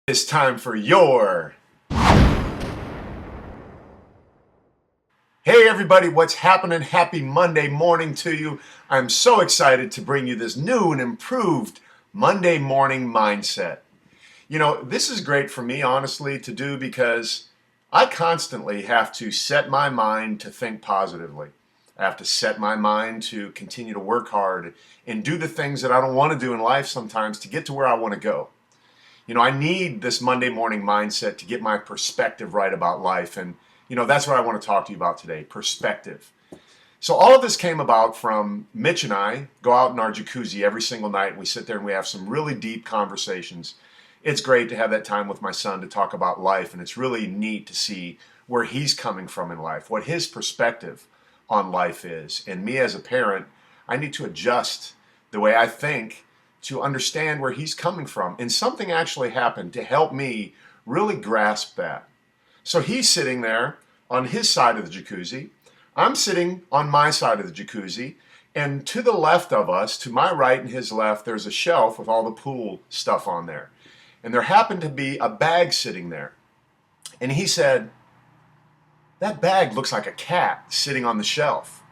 It's time for your... Hey everybody, what's happening? Happy Monday morning to you. I'm so excited to bring you this new and improved Monday morning mindset. You know, this is great for me, honestly, to do because I constantly have to set my mind to think positively. I have to set my mind to continue to work hard and do the things that I don't want to do in life sometimes to get to where I want to go. You know, I need this Monday morning mindset to get my perspective right about life. And, you know, that's what I want to talk to you about today, perspective. So all of this came about from Mitch and I go out in our jacuzzi every single night. And we sit there and we have some really deep conversations. It's great to have that time with my son to talk about life. And it's really neat to see where he's coming from in life, what his perspective on life is. And me as a parent, I need to adjust the way I think to understand where he's coming from. And something actually happened to help me really grasp that. So he's sitting there on his side of the jacuzzi. I'm sitting on my side of the jacuzzi. And to the left of us, to my right and his left, there's a shelf with all the pool stuff on there. And there happened to be a bag sitting there. And he said, "That bag looks like a cat sitting on the shelf."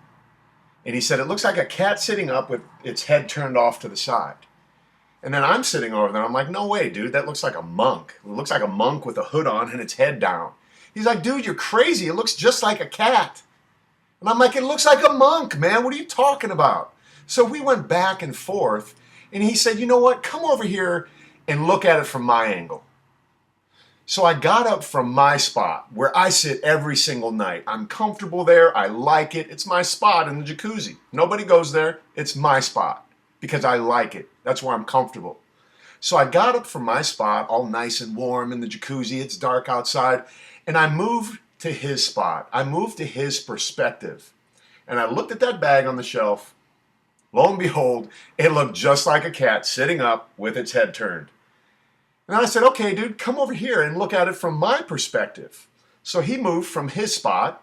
And he said, "It looks like a cat sitting up with its head turned off to the side." And then I'm sitting over there, I'm like, "No way, dude, that looks like a monk. It looks like a monk with a hood on and its head down." He's like, "Dude, you're crazy. It looks just like a cat." And I'm like, "It looks like a monk, man. What are you talking about?" So we went back and forth, and he said, "You know what? Come over here and look at it from my angle." So I got up from my spot where I sit every single night. I'm comfortable there. I like it. It's my spot in the jacuzzi. Nobody goes there. It's my spot because I like it. That's where I'm comfortable. So I got up from my spot, all nice and warm in the jacuzzi. It's dark outside. And I moved to his spot. I moved to his perspective. And I looked at that bag on the shelf. Lo and behold, it looked just like a cat sitting up with its head turned. And I said, "Okay, dude, come over here and look at it from my perspective." So he moved from his spot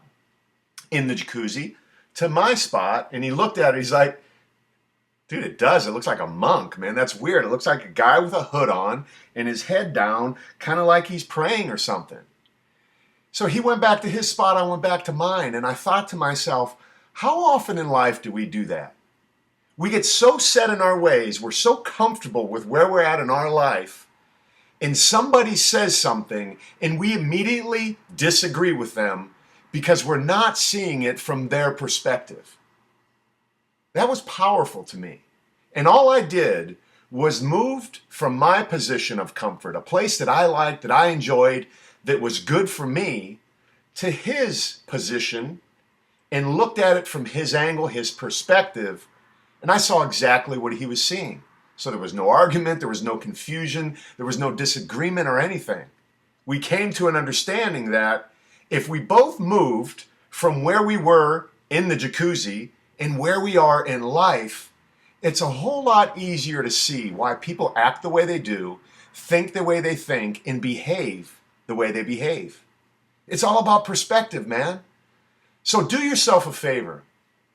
in the jacuzzi to my spot. And he looked at it. He's like, "Dude, it does. It looks like a monk, man. That's weird. It looks like a guy with a hood on and his head down, kind of like he's praying or something." So he went back to his spot. I went back to mine. And I thought to myself, how often in life do we do that? We get so set in our ways. We're so comfortable with where we're at in our life. And somebody says something and we immediately disagree with them because we're not seeing it from their perspective. That was powerful to me. And all I did was moved from my position of comfort, a place that I liked, that I enjoyed, that was good for me, to his position and looked at it from his angle, his perspective, and I saw exactly what he was seeing. So there was no argument, there was no confusion, there was no disagreement or anything. We came to an understanding that if we both moved from where we were in the jacuzzi and where we are in life, it's a whole lot easier to see why people act the way they do, think the way they think, and behave the way they behave. It's all about perspective, man. So do yourself a favor.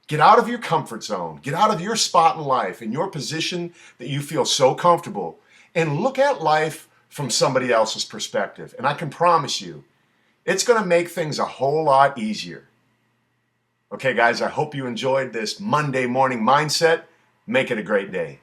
Get out of your comfort zone. Get out of your spot in life, in your position that you feel so comfortable, and look at life from somebody else's perspective. And I can promise you, it's going to make things a whole lot easier. Okay, guys, I hope you enjoyed this Monday morning mindset. Make it a great day.